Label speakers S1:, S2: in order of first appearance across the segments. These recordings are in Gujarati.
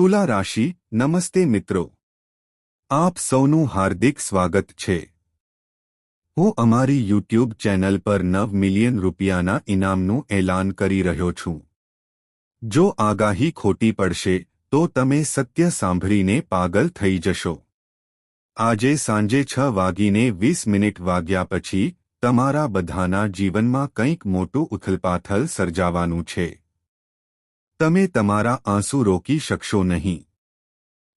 S1: તુલા રાશિ નમસ્તે મિત્રો, આપ સૌનું હાર્દિક સ્વાગત છે। હું અમારી યુટ્યુબ ચેનલ પર 9 મિલિયન રૂપિયાના ઇનામનું એલાન કરી રહ્યો છું। જો આગાહી ખોટી પડશે તો તમે સત્ય સાંભળીને પાગલ થઈ જશો। આજે સાંજે 6:20 વાગ્યા પછી તમારા બધાના જીવનમાં કંઈક મોટું ઉથલપાથલ સર્જાવાનું છે। તમે તમારા આંસુ રોકી શકશો નહીં।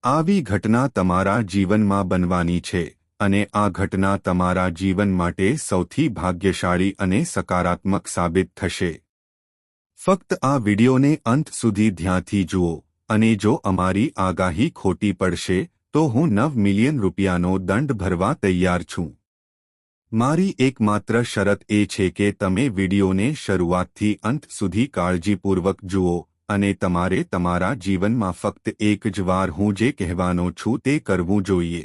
S1: આવી ઘટના તમારા જીવનમાં બનવાની છે અને આ ઘટના તમારા જીવન માટે સૌથી ભાગ્યશાળી અને સકારાત્મક સાબિત થશે। ફક્ત આ વિડિયોને અંત સુધી ધ્યાનથી જુઓ અને જો અમારી આગાહી ખોટી પડશે તો હું 9 મિલિયન રૂપિયાનો દંડ ભરવા તૈયાર છું। મારી એકમાત્ર શરત એ છે કે તમે વિડિયોને શરૂઆતથી અંત સુધી કાળજીપૂર્વક જુઓ અને તમારે તમારા જીવનમાં ફક્ત એક જ વાર હું જે કહેવાનો છું તે કરવું જોઈએ।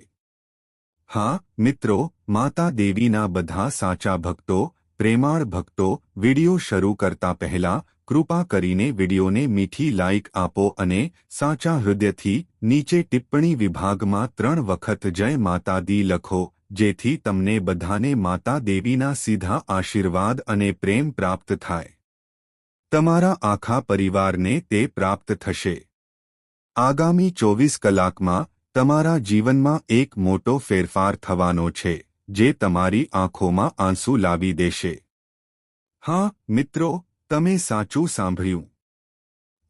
S1: હા મિત્રો, માતા દેવીના બધા સાચા ભક્તો, પ્રેમાળ ભક્તો, વિડિયો શરૂ કરતા પહેલા કૃપા કરીને વિડિયોને મીઠી લાઇક આપો અને સાચા હૃદયથી નીચે ટિપ્પણી વિભાગમાં 3 વખત જય માતા દી લખો, જેથી તમને બધાને માતા દેવીના સીધા આશીર્વાદ અને પ્રેમ પ્રાપ્ત થાય। તમારા આખા પરિવારને તે પ્રાપ્ત થશે। આગામી 24 કલાકમાં તમારા જીવનમાં એક મોટો ફેરફાર થવાનો છે જે તમારી આંખોમાં આંસુ લાવી દેશે। હા મિત્રો, તમે સાચું સાંભળ્યું।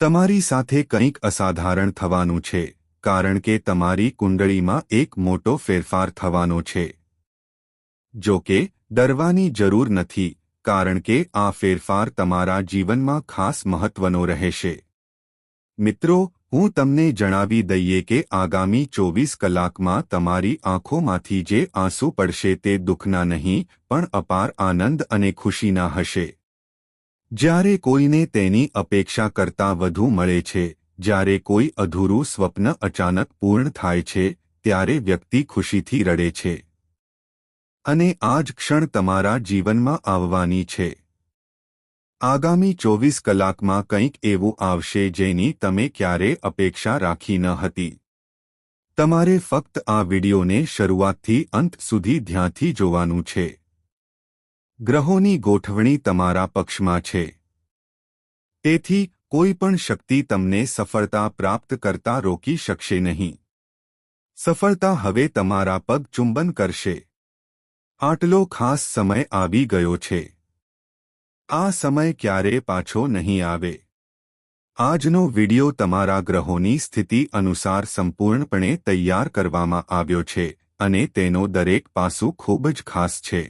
S1: તમારી સાથે કંઈક અસાધારણ થવાનું છે કારણ કે તમારી કુંડળીમાં એક મોટો ફેરફાર થવાનો છે। જો કે ડરવાની જરૂર નથી કારણ કે આ ફેરફાર તમારા જીવનમાં ખાસ મહત્વનો રહેશે। મિત્રો, હું તમને જણાવી દઈએ કે આગામી 24 કલાકમાં તમારી આંખોમાંથી જે આંસુ પડશે તે દુઃખના નહીં પણ અપાર આનંદ અને ખુશીના હશે। જ્યારે કોઈને તેની અપેક્ષા કરતાં વધુ મળે છે, જ્યારે કોઈ અધૂરું સ્વપ્ન અચાનક પૂર્ણ થાય છે, ત્યારે વ્યક્તિ ખુશીથી રડે છે। અને આ જ ક્ષણ તમારા જીવનમાં આવવાની છે। આગામી 24 કલાકમાં કંઈક એવું આવશે જેની તમે ક્યારેય અપેક્ષા રાખી ન હતી। તમારે ફક્ત આ વિડિયોને શરૂઆતથી અંત સુધી ધ્યાનથી જોવાનું છે। ગ્રહોની ગોઠવણી તમારા પક્ષમાં છે, તેથી કોઈ પણ શક્તિ તમને સફળતા પ્રાપ્ત કરતા રોકી શકશે નહીં। સફળતા હવે તમારા પગ ચુંબન કરશે। આટલો ખાસ સમય આવી ગયો છે। આ સમય ક્યારે પાછો નહીં આવે। આજનો વિડિયો તમારા ગ્રહોની સ્થિતિ અનુસાર સંપૂર્ણપણે તૈયાર કરવામાં આવ્યો છે અને તેનો દરેક પાસું ખૂબ જ ખાસ છે।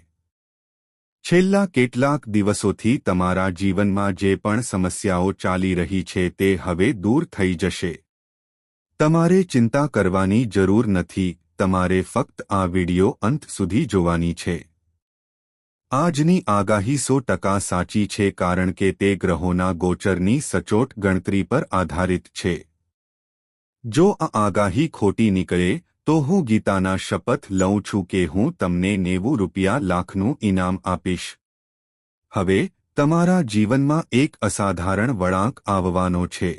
S1: છેલ્લા કેટલાક દિવસોથી તમારા જીવનમાં જે પણ સમસ્યાઓ ચાલી રહી છે તે હવે દૂર થઈ જશે। તમારે ચિંતા કરવાની જરૂર નથી, તમારે ફક્ત આ વિડિયો અંત સુધી જોવાની છે। આજની આગાહી 100% સાચી છે કારણ કે તે ગ્રહોના ગોચરની સચોટ ગણતરી પર આધારિત છે। જો આ આગાહી ખોટી નીકળે તો હું ગીતાના શપથ લઉં છું કે હું તમને 90 લાખનું ઇનામ આપીશ। હવે તમારા જીવનમાં એક અસાધારણ વળાંક આવવાનો છે।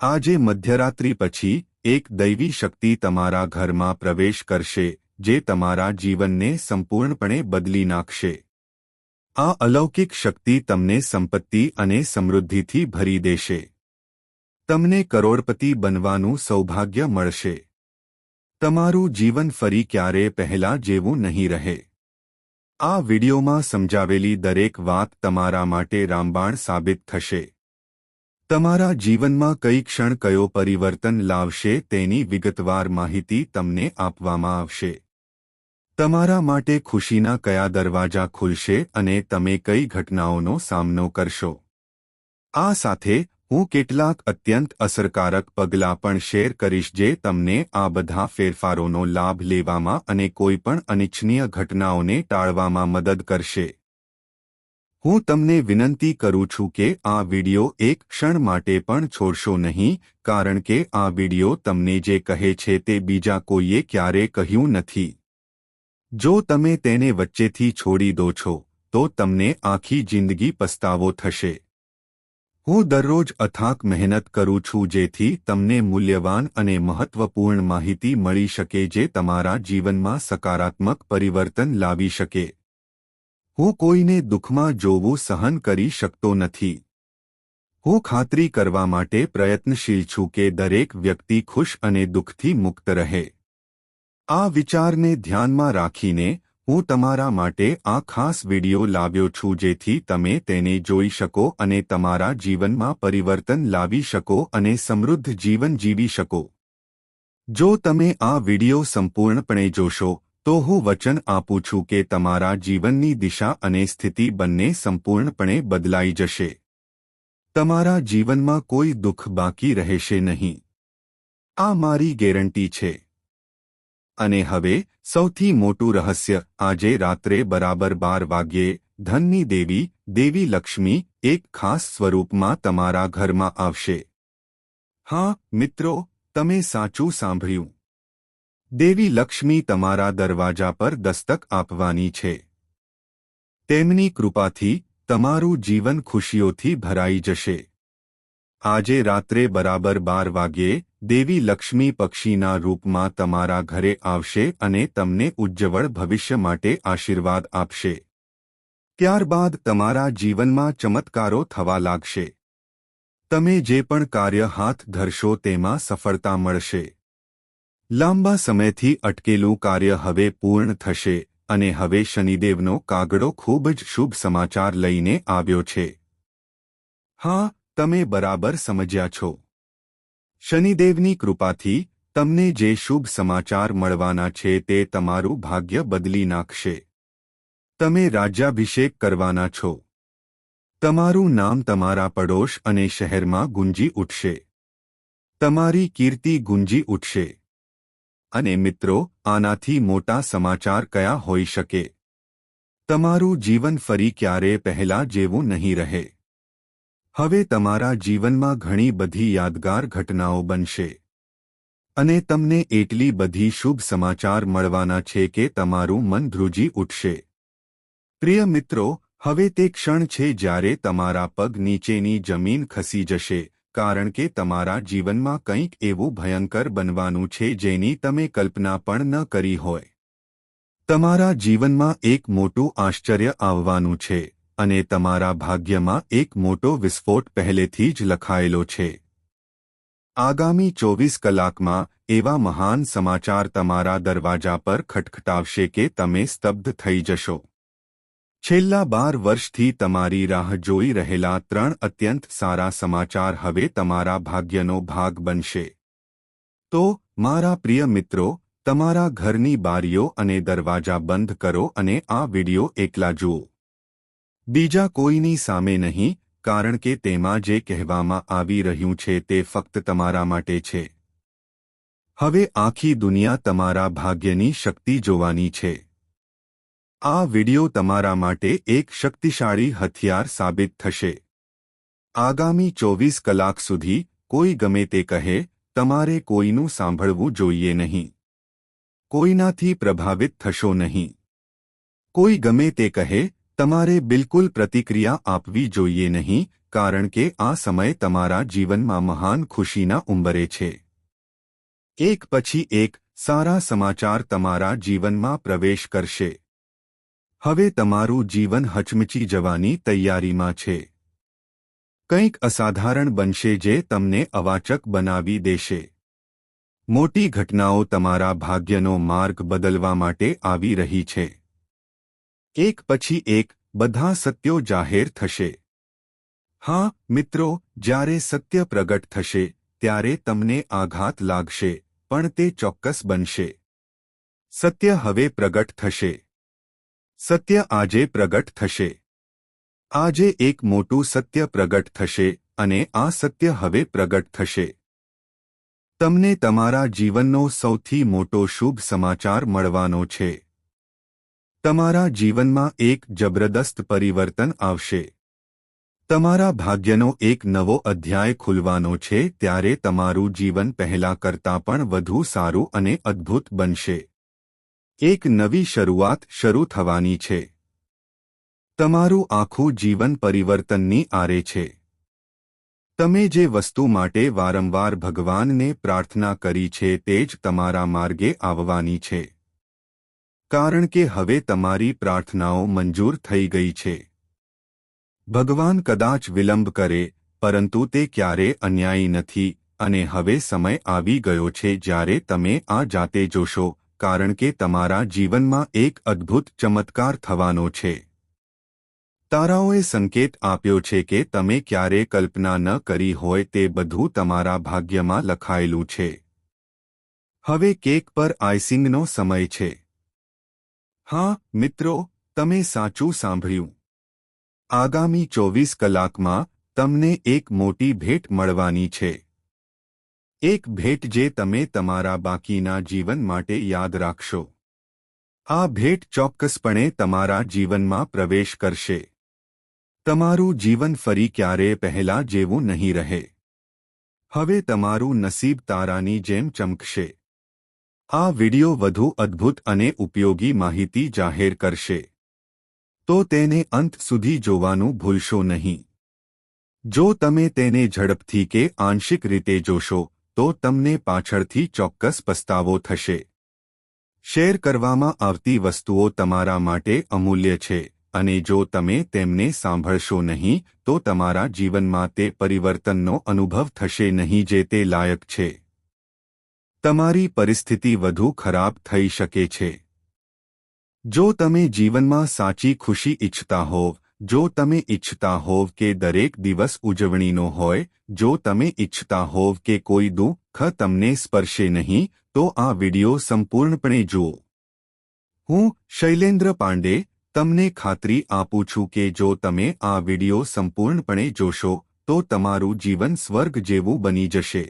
S1: આજે મધ્યરાત્રિ પછી એક દૈવી શક્તિ તમારા ઘરમાં પ્રવેશ કરશે જે તમારા જીવનને સંપૂર્ણપણે બદલી નાખશે। આ અલૌકિક શક્તિ તમને સંપત્તિ અને સમૃદ્ધિથી ભરી દેશે। તમને કરોડપતિ બનવાનું સૌભાગ્ય મળશે। તમારું જીવન ફરી ક્યારે પહેલા જેવું નહીં રહે। આ વિડિયોમાં સમજાવેલી દરેક વાત તમારા માટે રામબાણ સાબિત થશે। તમારા જીવનમાં કઈ ક્ષણ કયો પરિવર્તન લાવશે તેની વિગતવાર માહિતી તમને આપવામાં આવશે। તમારા માટે ખુશીના કયા દરવાજા ખુલશે અને તમે કઈ ઘટનાઓનો સામનો કરશો। આ સાથે હું કેટલાક અત્યંત અસરકારક પગલાં પણ શેર કરીશ જે તમને આ બધા ફેરફારોનો લાભ લેવામાં અને કોઈપણ અનિચ્છનીય ઘટનાઓને ટાળવામાં મદદ કરશે। હું તમને વિનંતી કરું છું કે આ વિડિયો એક ક્ષણ માટે પણ છોડશો નહીં કારણ કે આ વિડિયો તમને જે કહે છે તે બીજા કોઈએ ક્યારે કહ્યું નથી। જો તમે તેને વચ્ચેથી છોડી દો છો તો તમને આખી જિંદગી પસ્તાવો થશે। હું દરરોજ અથાક મહેનત કરું છું જેથી તમને મૂલ્યવાન અને મહત્વપૂર્ણ માહિતી મળી શકે જે તમારા જીવનમાં સકારાત્મક પરિવર્તન લાવી શકે. હું કોઈને દુઃખમાં જોવું સહન કરી શકતો નથી. હું ખાતરી કરવા માટે પ્રયત્નશીલ છું કે દરેક વ્યક્તિ ખુશ અને દુઃખથી મુક્ત રહે. આ વિચારને ધ્યાનમાં રાખીને હું તમારા માટે આ ખાસ વિડિયો લાવ્યો છું જેથી તમે તેને જોઈ શકો અને તમારા જીવનમાં પરિવર્તન લાવી શકો અને સમૃદ્ધ જીવન જીવી શકો. જો તમે આ વિડિયો સંપૂર્ણપણે જોશો તો હું વચન આપું છું કે તમારા જીવનની દિશા અને સ્થિતિ બંને સંપૂર્ણપણે બદલાઈ જશે. તમારા જીવનમાં કોઈ દુઃખ બાકી રહેશે નહીં. આ મારી ગેરંટી છે. અને હવે સૌથી મોટું રહસ્ય, આજે રાત્રે બરાબર 12 વાગ્યે ધનની દેવી દેવી લક્ષ્મી એક ખાસ સ્વરૂપમાં તમારા ઘરમાં આવશે. હા મિત્રો, તમે સાચું સાંભળ્યું. દેવી લક્ષ્મી તમારા દરવાજા પર દસ્તક આપવાની છે. તેમની કૃપાથી તમારું જીવન ખુશીઓથી ભરાઈ જશે. આજે રાત્રે બરાબર 12 વાગ્યે દેવી લક્ષ્મી પક્ષીના રૂપમાં તમારા ઘરે આવશે અને તમને ઉજ્જવળ ભવિષ્ય માટે આશીર્વાદ આપશે. ત્યારબાદ તમારા જીવનમાં ચમત્કારો થવા લાગશે. તમે જે પણ કાર્ય હાથ ધરશો તેમાં સફળતા મળશે. લાંબા સમયથી અટકેલું કાર્ય હવે પૂર્ણ થશે અને હવે શનિદેવનો કાગડો ખૂબ જ શુભ સમાચાર લઈને આવ્યો છે. હા, તમે બરાબર સમજ્યા છો. શનિદેવની કૃપાથી તમને જે શુભ સમાચાર મળવાના છે તે તમારું ભાગ્ય બદલી નાખશે. તમે રાજ્યાભિષેક કરવાના છો. તમારું નામ તમારા પડોશ અને શહેરમાં ગુંજી ઉઠશે. તમારી કીર્તિ ગુંજી ઉઠશે. અને મિત્રો, આનાથી મોટા સમાચાર કયા હોઈ શકે? તમારું જીવન ફરી ક્યારે પહેલા જેવું નહીં રહે. હવે તમારા જીવનમાં ઘણી બધી યાદગાર ઘટનાઓ બનશે. અને તમને એટલી બધી શુભ સમાચાર મળવાના છે કે તમારું મન ધ્રુજી ઉઠશે. પ્રિય મિત્રો, હવે તે ક્ષણ છે જ્યારે તમારા પગ નીચેની જમીન ખસી જશે, કારણ કે તમારા જીવનમાં કંઈક એવું ભયંકર બનવાનું છે જેની તમે કલ્પના પણ ન કરી હોય. તમારા જીવનમાં એક મોટું આશ્ચર્ય આવવાનું છે. અને તમારા ભાગ્યમાં એક મોટો વિસ્ફોટ પહેલેથી જ લખાયેલો છે. આગામી 24 કલાકમાં એવા મહાન સમાચાર તમારા દરવાજા પર ખટખટાવશે કે તમે સ્તબ્ધ થઈ જશો. છેલ્લા 12 વર્ષથી તમારી રાહ જોઈ રહેલા 3 અત્યંત સારા સમાચાર હવે તમારા ભાગ્યનો ભાગ બનશે. તો મારા પ્રિય મિત્રો, તમારા ઘરની બારીઓ અને દરવાજા બંધ કરો અને આ વિડિયો એકલા જુઓ. બીજા કોઈની સામે નહીં, કારણ કે તેમાં જે કહેવામાં આવી રહ્યું છે તે ફક્ત તમારા માટે છે. હવે આખી દુનિયા તમારા ભાગ્યની શક્તિ જોવાની છે. આ વિડિયો તમારા માટે એક શક્તિશાળી હથિયાર સાબિત થશે. આગામી 24 કલાક સુધી કોઈ ગમે તે કહે, તમારે કોઈનું સાંભળવું જોઈએ નહીં. કોઈનાથી પ્રભાવિત થશો નહીં. કોઈ ગમે તે કહે, તમારે બિલકુલ પ્રતિક્રિયા આપવી જોઈએ નહીં, કારણ કે આ સમય તમારા જીવનમાં મહાન ખુશીના ઉંબરે છે. એક પછી એક સારા સમાચાર તમારા જીવનમાં પ્રવેશ કરશે. હવે તમારું જીવન હચમચી જવાની તૈયારીમાં છે. કંઈક અસાધારણ બનશે જે તમને અવાચક બનાવી દેશે. મોટી ઘટનાઓ તમારા ભાગ્યનો માર્ગ બદલવા માટે આવી રહી છે. એક પછી એક બધા સત્યો જાહેર થશે. હા મિત્રો, જ્યારે સત્ય પ્રગટ થશે ત્યારે તમને આઘાત લાગશે, પણ તે ચોક્કસ બનશે. સત્ય હવે પ્રગટ થશે. સત્ય આજે પ્રગટ થશે. આજે એક મોટું સત્ય પ્રગટ થશે અને આ સત્ય હવે પ્રગટ થશે. તમને તમારા જીવનનો સૌથી મોટો શુભ સમાચાર મળવાનો છે. તમારા જીવનમાં એક જબરદસ્ત પરિવર્તન આવશે. તમારા ભાગ્યનો એક નવો અધ્યાય ખુલવાનો છે ત્યારે તમારું જીવન પહેલા કરતાં પણ વધુ સારું અને અદ્ભુત બનશે. એક નવી શરૂઆત શરૂ થવાની છે. તમારું આખું જીવન પરિવર્તનની આરે છે. તમે જે વસ્તુ માટે વારંવાર ભગવાનને પ્રાર્થના કરી છે તે જ તમારા માર્ગે આવવાની છે, કારણ કે હવે તમારી પ્રાર્થનાઓ મંજૂર થઈ ગઈ છે. ભગવાન કદાચ વિલંબ કરે, પરંતુ તે ક્યારે અન્યાયી નથી, અને હવે સમય આવી ગયો છે જ્યારે તમે આ જાતે જોશો, કારણ કે તમારા જીવનમાં એક અદ્ભુત ચમત્કાર થવાનો છે. તારાઓએ સંકેત આપ્યો છે કે તમે ક્યારે કલ્પના ન કરી હોય તે બધું તમારા ભાગ્યમાં લખાયેલું છે. હવે કેક પર આઇસિંગનો સમય છે. હા મિત્રો, તમે સાચું સાંભળ્યું. આગામી 24 કલાકમાં તમને એક મોટી ભેટ મળવાની છે. એક ભેટ જે તમે તમારા બાકીના જીવન માટે યાદ રાખશો. આ ભેટ ચોક્કસપણે તમારા જીવનમાં પ્રવેશ કરશે. તમારું જીવન ફરી ક્યારેય પહેલા જેવું નહીં રહે. હવે તમારું નસીબ તારાની જેમ ચમકશે. આ વિડિયો વધુ અદ્ભુત અને ઉપયોગી માહિતી જાહેર કરશે, તો તેને અંત સુધી જોવાનું ભૂલશો નહીં. જો તમે તેને ઝડપથી કે આંશિક રીતે જોશો, તો તમને પાછળથી ચોક્કસ પસ્તાવો થશે. શેર કરવામાં આવતી વસ્તુઓ તમારા માટે અમૂલ્ય છે, અને જો તમે તેમને સાંભળશો નહીં, તો તમારા જીવનમાં તે પરિવર્તનનો અનુભવ થશે નહીં જે તે લાયક છે. તમારી પરિસ્થિતિ વધુ ખરાબ થઈ શકે છે. જો તમે જીવનમાં સાચી ખુશી ઈચ્છતા હોવ, જો તમે ઈચ્છતા હોવ કે દરેક દિવસ ઉજવણીનો હોય, જો તમે ઈચ્છતા હોવ કે કોઈ દુઃખ તમને સ્પર્શે નહીં, તો આ વિડિયો સંપૂર્ણપણે જુઓ. હું શૈલેન્દ્ર પાંડે તમને ખાતરી આપું છું કે જો તમે આ વિડિયો સંપૂર્ણપણે જોશો, તો તમારું જીવન સ્વર્ગ જેવું બની જશે.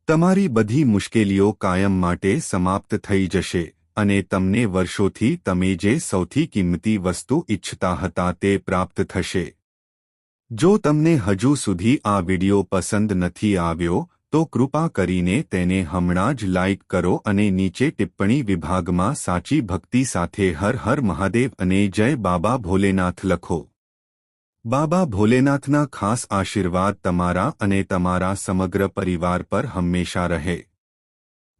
S1: તમારી બધી મુશ્કેલીઓ કાયમ માટે સમાપ્ત થઈ જશે, અને તમને વર્ષોથી તમે જે સૌથી કિંમતી વસ્તુ ઈચ્છતા હતા તે પ્રાપ્ત થશે. જો તમને હજુ સુધી આ વિડિયો પસંદ નથી આવ્યો, તો કૃપા કરીને તેને હમણાં જ લાઇક કરો અને નીચે ટિપ્પણી વિભાગમાં સાચી ભક્તિ સાથે હર હર મહાદેવ અને જય બાબા ભોલેનાથ લખો. બાબા ભોલેનાથના ખાસ આશીર્વાદ તમારા અને તમારા સમગ્ર પરિવાર પર હંમેશા રહે.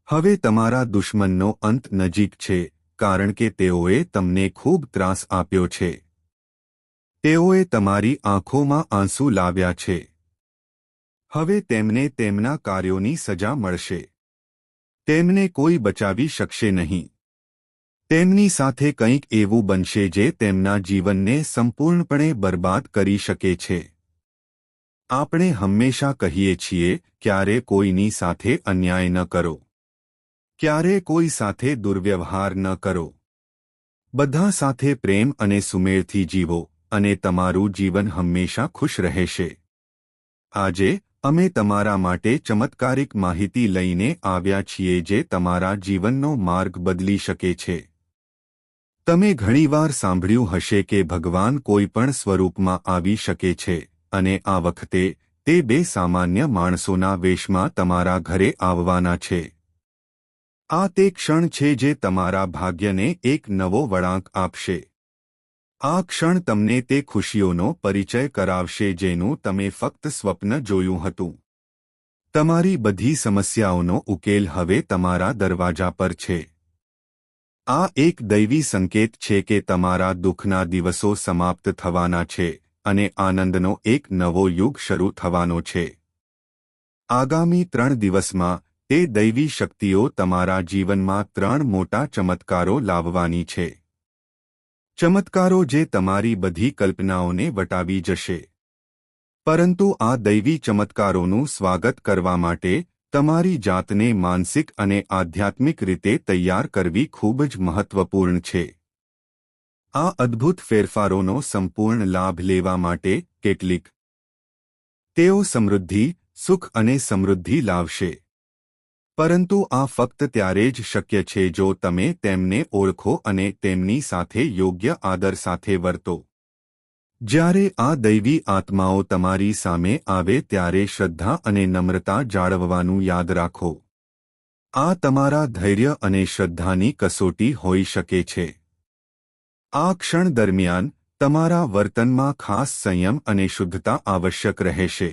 S1: હવે તમારા દુશ્મનનો અંત નજીક છે, કારણ કે તેઓએ તમને ખૂબ ત્રાસ આપ્યો છે. તેઓએ તમારી આંખોમાં આંસુ લાવ્યા છે. હવે તેમને તેમના કાર્યોની સજા મળશે. તેમને કોઈ બચાવી શકશે નહીં. તેમની સાથે કંઈક એવું બનશે જે તેમના જીવનને સંપૂર્ણપણે બરબાદ કરી શકે છે. આપણે હંમેશા કહીએ છીએ, ક્યારે કોઈની સાથે અન્યાય ન કરો. ક્યારે કોઈ સાથે દુર્વ્યવહાર ન કરો. બધા સાથે પ્રેમ અને સુમેળથી જીવો, અને તમારું જીવન હંમેશા ખુશ રહેશે. આજે અમે તમારા માટે ચમત્કારિક માહિતી લઈને આવ્યા છીએ જે તમારા જીવનનો માર્ગ બદલી શકે છે. તમે ઘણીવાર સાંભળ્યું હશે કે ભગવાન કોઈ પણ સ્વરૂપમાં આવી શકે છે, અને આ વખતે તે બે સામાન્ય માણસોના વેશમાં તમારા ઘરે આવવાના છે. આ તે ક્ષણ છે જે તમારા ભાગ્યને એક નવો વળાંક આપશે. આ ક્ષણ તમને તે ખુશીઓનો પરિચય કરાવશે જેનું તમે ફક્ત સ્વપ્ન જોયું હતું. તમારી બધી સમસ્યાઓનો ઉકેલ હવે તમારા દરવાજા પર છે. આ એક દૈવી સંકેત છે કે તમારા દુઃખના દિવસો સમાપ્ત થવાના છે, અને આનંદનો એક નવો યુગ શરૂ થવાનો છે. આગામી 3 દિવસમાં તે દૈવી શક્તિઓ તમારા જીવનમાં 3 મોટા ચમત્કારો લાવવાની છે. ચમત્કારો જે તમારી બધી કલ્પનાઓને વટાવી જશે. પરંતુ આ દૈવી ચમત્કારોનું સ્વાગત કરવા માટે તમારી જાતને માનસિક અને આધ્યાત્મિક રીતે તૈયાર કરવી ખૂબ જ મહત્વપૂર્ણ છે. આ અદ્ભુત ફેરફારોનો સંપૂર્ણ લાભ લેવા માટે કેટલીક તેઓ સમૃદ્ધિ, સુખ અને સમૃદ્ધિ લાવશે. પરંતુ આ ફક્ત ત્યારે જ શક્ય છે જો તમે તેમને ઓળખો અને તેમની સાથે યોગ્ય આદર સાથે વર્તો. જ્યારે આ દૈવી આત્માઓ તમારી સામે આવે ત્યારે શ્રદ્ધા અને નમ્રતા જાળવવાનું યાદ રાખો. આ તમારા ધૈર્ય અને શ્રદ્ધાની કસોટી હોઈ શકે છે. આ ક્ષણ દરમિયાન તમારા વર્તનમાં ખાસ સંયમ અને શુદ્ધતા આવશ્યક રહેશે.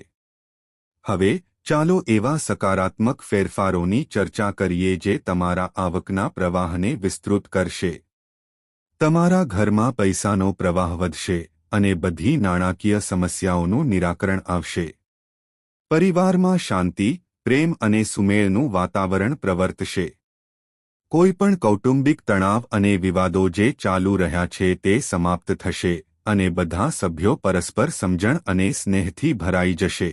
S1: હવે ચાલો એવા સકારાત્મક ફેરફારોની ચર્ચા કરીએ જે તમારા આવકના પ્રવાહને વિસ્તૃત કરશે. તમારા ઘરમાં પૈસાનો પ્રવાહ વધશે અને બધી નાણાકીય સમસ્યાઓનું નિરાકરણ આવશે. પરિવારમાં શાંતિ, પ્રેમ અને સુમેળનું વાતાવરણ પ્રવર્તશે. કોઈપણ કૌટુંબિક તણાવ અને વિવાદો જે ચાલુ રહ્યા છે તે સમાપ્ત થશે અને બધા સભ્યો પરસ્પર સમજણ અને સ્નેહથી ભરાઈ જશે.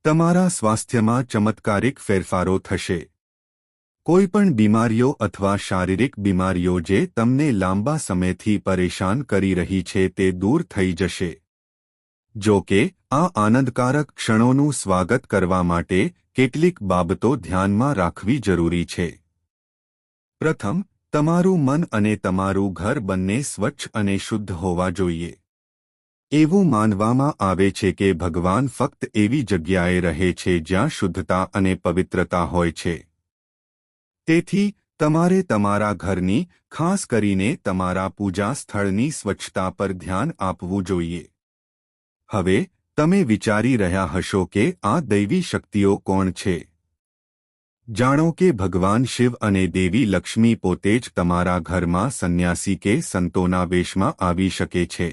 S1: તમારા સ્વાસ્થ્યમાં ચમત્કારિક ફેરફારો થશે. કોઈપણ બીમારીઓ અથવા શારીરિક બીમારીઓ જે તમને લાંબા સમયથી પરેશાન કરી રહી છે તે દૂર થઈ જશે. જો કે આ આનંદકારક ક્ષણોનું સ્વાગત કરવા માટે કેટલીક બાબતો ધ્યાનમાં રાખવી જરૂરી છે. પ્રથમ, તમારું મન અને તમારું ઘર બંને સ્વચ્છ અને શુદ્ધ હોવા જોઈએ. એવું માનવામાં આવે છે કે ભગવાન ફક્ત એવી જગ્યાએ રહે છે જ્યાં શુદ્ધતા અને પવિત્રતા હોય છે. તેથી તમારે તમારા ઘરની, ખાસ કરીને તમારા પૂજા સ્થળની સ્વચ્છતા પર ધ્યાન આપવું જોઈએ. હવે તમે વિચારી રહ્યા હશો કે આ દૈવી શક્તિઓ કોણ છે? જાણો કે ભગવાન શિવ અને દેવી લક્ષ્મી પોતે જ તમારા ઘરમાં સંન્યાસી કે સંતોના વેશમાં આવી શકે છે.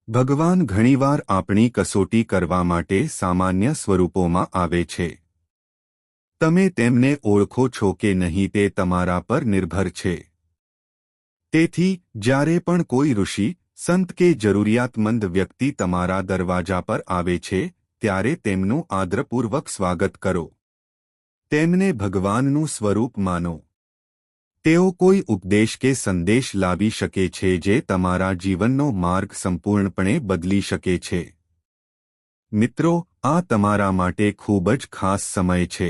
S1: ભગવાન ઘણીવાર આપણી કસોટી કરવા માટે સામાન્ય સ્વરૂપોમાં આવે છે. તમે તેમને ઓળખો છો કે નહીં તે તમારા પર નિર્ભર છે. તેથી જ્યારે પણ કોઈ ઋષિ, સંત કે જરૂરિયાતમંદ વ્યક્તિ તમારા દરવાજા પર આવે છે, ત્યારે તેમનું આદરપૂર્વક સ્વાગત કરો. તેમને ભગવાનનું સ્વરૂપ માનો. તેઓ કોઈ ઉપદેશ કે સંદેશ લાવી શકે છે જે તમારા જીવનનો માર્ગ સંપૂર્ણપણે બદલી શકે છે. મિત્રો, આ તમારા માટે ખૂબ જ ખાસ સમય છે.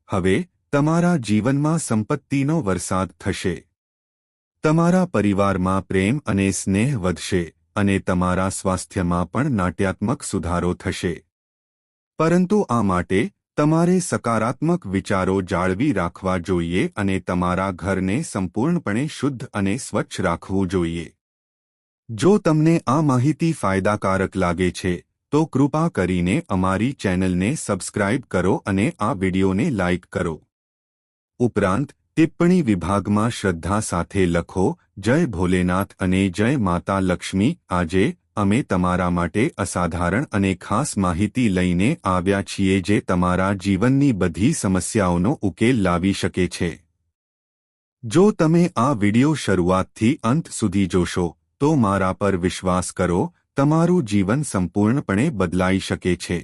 S1: હવે તમારા જીવનમાં સંપત્તિનો વરસાદ થશે. તમારા પરિવારમાં પ્રેમ અને સ્નેહ વધશે અને તમારા સ્વાસ્થ્યમાં પણ નાટ્યાત્મક સુધારો થશે. પરંતુ આ માટે તમારે સકારાત્મક વિચારો જાળવી રાખવા જોઈએ અને તમારા ઘરને સંપૂર્ણપણે શુદ્ધ અને સ્વચ્છ રાખવું જોઈએ. જો તમને આ માહિતી ફાયદાકારક લાગે છે, તો કૃપા કરીને અમારી ચેનલને સબસ્ક્રાઇબ કરો અને આ વિડિયોને લાઇક કરો. ઉપરાંત ટિપ્પણી વિભાગમાં શ્રદ્ધા સાથે લખો, જય ભોલેનાથ અને જય માતા લક્ષ્મી. આજે અમે તમારા માટે અસાધારણ અને ખાસ માહિતી લઈને આવ્યા છીએ જે તમારા જીવનની બધી સમસ્યાઓનો ઉકેલ લાવી શકે છે. જો તમે આ વિડિયો શરૂઆતથી અંત સુધી જોશો, તો મારા પર વિશ્વાસ કરો, તમારું જીવન સંપૂર્ણપણે બદલાઈ શકે છે.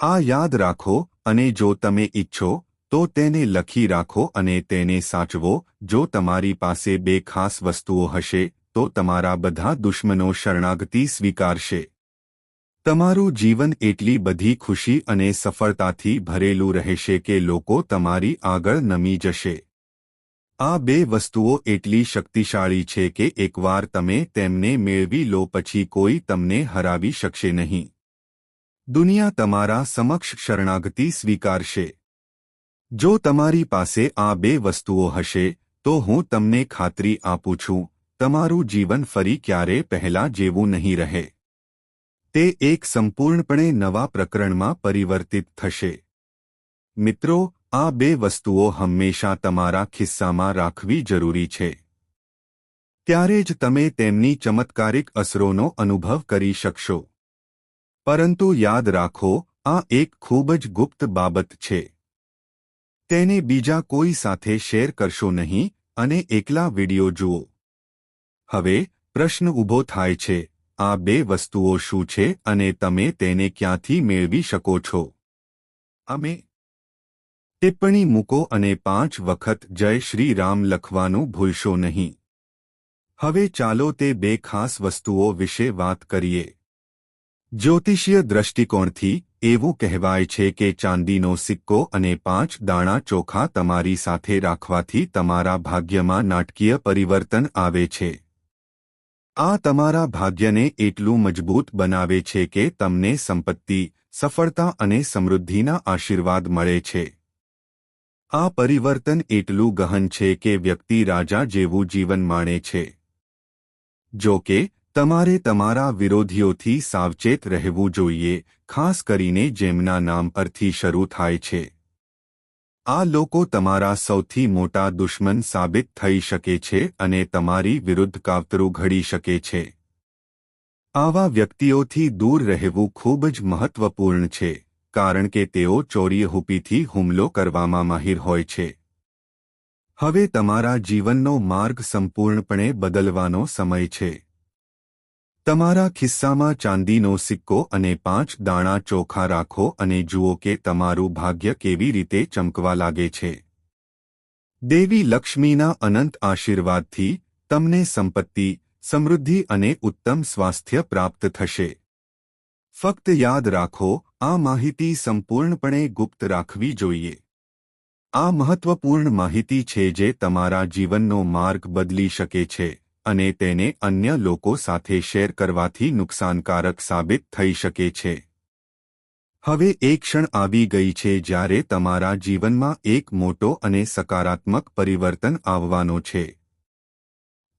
S1: આ યાદ રાખો અને જો તમે ઈચ્છો તો તેને લખી રાખો અને તેને સાચવો. જો તમારી પાસે 2 ખાસ વસ્તુઓ હશે, તો તમારા બધા દુશ્મનો શરણાગતિ સ્વીકારશે. તમારું જીવન એટલી બધી ખુશી અને સફળતાથી ભરેલું રહેશે કે લોકો તમારી આગળ નમી જશે. આ 2 વસ્તુઓ એટલી શક્તિશાળી છે કે એકવાર તમે તેમને મેળવી લો પછી કોઈ તમને હરાવી શકશે નહીં. દુનિયા તમારા સમક્ષ શરણાગતિ સ્વીકારશે. જો તમારી પાસે આ 2 વસ્તુઓ હશે, તો હું તમને ખાતરી આપું છું, તમારું જીવન ફરી ક્યારે પહેલા જેવું નહીં રહે. તે એક સંપૂર્ણપણે નવા પ્રકરણમાં પરિવર્તિત થશે. મિત્રો, આ 2 વસ્તુઓ હંમેશા તમારા ખિસ્સામાં રાખવી જરૂરી છે. ત્યારે જ તમે તેમની ચમત્કારિક અસરોનો અનુભવ કરી શકશો. પરંતુ યાદ રાખો, આ એક ખૂબ જ ગુપ્ત બાબત છે. તેને બીજા કોઈ સાથે શેર કરશો નહીં અને એકલા વિડિયો જુઓ. હવે પ્રશ્ન ઊભો થાય છે, આ 2 વસ્તુઓ શું છે અને તમે તેને ક્યાંથી મેળવી શકો છો? અમે ટિપ્પણી મૂકો અને 5 વખત જય શ્રી રામ લખવાનું ભૂલશો નહીં. હવે ચાલો તે 2 ખાસ વસ્તુઓ વિશે વાત કરીએ. જ્યોતિષીય દૃષ્ટિકોણથી એવું કહેવાય છે કે ચાંદીનો સિક્કો અને 5 દાણા ચોખા તમારી સાથે રાખવાથી તમારા ભાગ્યમાં નાટકીય પરિવર્તન આવે છે. આ તમારા ભાગ્યને એટલું મજબૂત બનાવે છે કે તમને સંપત્તિ, સફળતા અને સમૃદ્ધિના આશીર્વાદ મળે છે. આ પરિવર્તન એટલું ગહન છે કે વ્યક્તિ રાજા જેવું જીવન માણે છે. જો કે તમારે તમારા વિરોધીઓથી સાવચેત રહેવું જોઈએ, ખાસ કરીને જેમના નામ પરથી શરૂ થાય છે. આ લોકો તમારા સૌથી મોટા દુશ્મન સાબિત થઈ શકે છે અને તમારી વિરુદ્ધ કાવતરું ઘડી શકે છે. આવા વ્યક્તિઓથી દૂર રહેવું ખૂબ જ મહત્વપૂર્ણ છે, કારણ કે તેઓ ચોરીહુપીથી હુમલો કરવામાં માહિર હોય છે. હવે તમારા જીવનનો માર્ગ સંપૂર્ણપણે બદલવાનો સમય છે. તમારા ખિસ્સામાં ચાંદીનો સિક્કો અને 5 દાણા ચોખા રાખો અને જુઓ કે તમારું ભાગ્ય કેવી રીતે ચમકવા લાગે છે. દેવી લક્ષ્મીના અનંત આશીર્વાદથી તમને સંપત્તિ, સમૃદ્ધિ અને ઉત્તમ સ્વાસ્થ્ય પ્રાપ્ત થશે. ફક્ત યાદ રાખો, આ માહિતી સંપૂર્ણપણે ગુપ્ત રાખવી જોઈએ. આ મહત્વપૂર્ણ માહિતી છે જે તમારા જીવનનો માર્ગ બદલી શકે છે અને તેને અન્ય લોકો સાથે શેર કરવાથી નુકસાનકારક સાબિત થઈ શકે છે. હવે એક ક્ષણ આવી ગઈ છે જ્યારે તમારા જીવનમાં એક મોટો અને સકારાત્મક પરિવર્તન આવવાનો છે.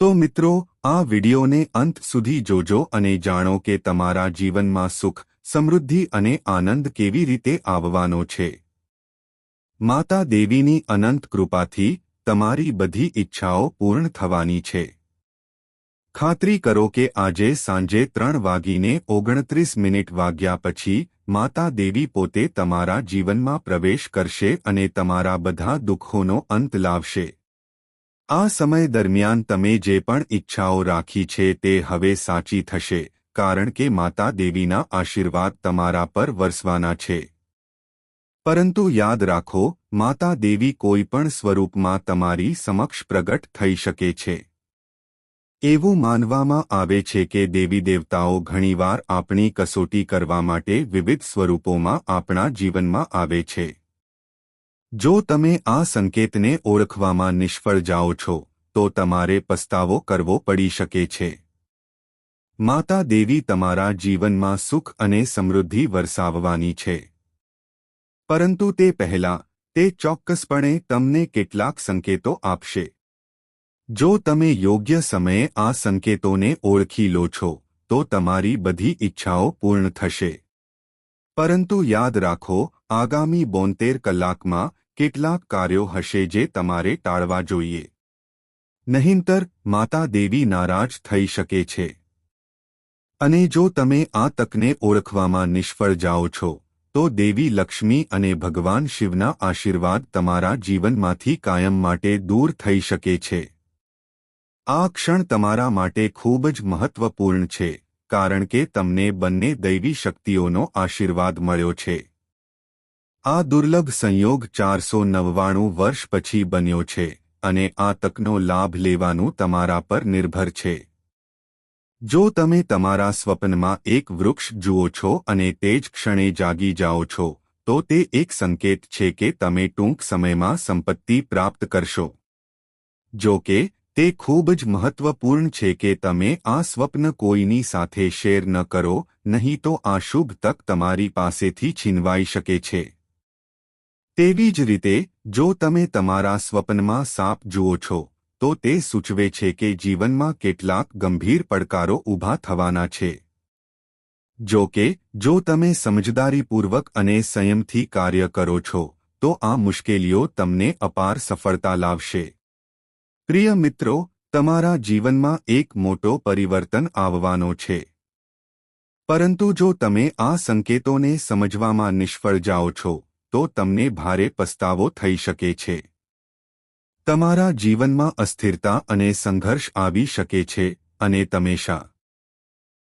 S1: તો મિત્રો, આ વિડિયોને અંત સુધી જોજો અને જાણો કે તમારા જીવનમાં સુખ, સમૃદ્ધિ અને આનંદ કેવી રીતે આવવાનો છે. માતા દેવીની અનંત કૃપાથી તમારી બધી ઈચ્છાઓ પૂર્ણ થવાની છે. ખાતરી કરો કે આજે સાંજે 3:29 વાગ્યા પછી માતા દેવી પોતે તમારા જીવનમાં પ્રવેશ કરશે અને તમારા બધા દુઃખોનો અંત લાવશે. આ સમય દરમિયાન તમે જે પણ ઈચ્છાઓ રાખી છે તે હવે સાચી થશે, કારણ કે માતા દેવીના આશીર્વાદ તમારા પર વરસવાના છે. પરંતુ યાદ રાખો, માતા દેવી કોઈ પણ સ્વરૂપમાં તમારી સમક્ષ પ્રગટ થઈ શકે છે. એવું માનવામાં આવે છે કે દેવી દેવતાઓ ઘણીવાર આપણી કસોટી કરવા માટે વિવિધ સ્વરૂપોમાં આપણા જીવનમાં આવે છે. જો તમે આ સંકેતને ઓળખવામાં નિષ્ફળ જાઓ છો, તો તમારે પસ્તાવો કરવો પડી શકે છે. માતા દેવી તમારા જીવનમાં સુખ અને સમૃદ્ધિ વરસાવવાની છે. પરંતુ તે પહેલાં, તે ચોક્કસપણે તમને કેટલાક સંકેતો આપશે. જો તમે યોગ્ય સમયે આ સંકેતોને ઓળખી લો છો, તો તમારી બધી ઈચ્છાઓ પૂર્ણ થશે. પરંતુ યાદ રાખો, આગામી 72 કલાકમાં કેટલાક કાર્યો હશે જે તમારે ટાળવા જોઈએ. નહીંતર માતા દેવી નારાજ થઈ શકે છે. અને જો તમે આ તકને ઓળખવામાં નિષ્ફળ જાઓ છો, તો દેવી લક્ષ્મી અને ભગવાન શિવના આશીર્વાદ તમારા જીવનમાંથી કાયમ માટે દૂર થઈ શકે છે. આ ક્ષણ તમારા માટે ખૂબ જ મહત્વપૂર્ણ છે, કારણ કે તમને બંને દૈવી શક્તિઓનો આશીર્વાદ મળ્યો છે. આ દુર્લભ સંયોગ 499 વર્ષ પછી બન્યો છે અને આ તકનો લાભ લેવાનું તમારા પર નિર્ભર છે. જો તમે તમારા સ્વપ્નમાં એક વૃક્ષ જુઓ છો અને તે જ ક્ષણે જાગી જાઓ છો, તો તે એક સંકેત છે કે તમે ટૂંક સમયમાં સંપત્તિ પ્રાપ્ત કરશો. જો કે, તે ખૂબ જ મહત્વપૂર્ણ છે કે તમે આ સ્વપ્ન કોઈની સાથે શેર ન કરો, નહીં તો આ શુભ તક તમારી પાસેથી છીનવાઈ શકે છે. તેવી જ રીતે, જો તમે તમારા સ્વપ્નમાં સાપ જુઓ છો, તો તે સૂચવે છે કે જીવનમાં કેટલાક ગંભીર પડકારો ઊભા થવાના છે. જો કે, જો તમે સમજદારીપૂર્વક અને સંયમથી કાર્ય કરો છો, તો આ મુશ્કેલીઓ તમને અપાર સફળતા લાવશે. પ્રિય મિત્રો, તમારા જીવનમાં એક મોટો પરિવર્તન આવવાનો છે. પરંતુ જો તમે આ સંકેતોને સમજવામાં નિષ્ફળ જાઓ છો, તો તમને ભારે પસ્તાવો થઈ શકે છે. તમારા જીવનમાં અસ્થિરતા અને સંઘર્ષ આવી શકે છે અને તમે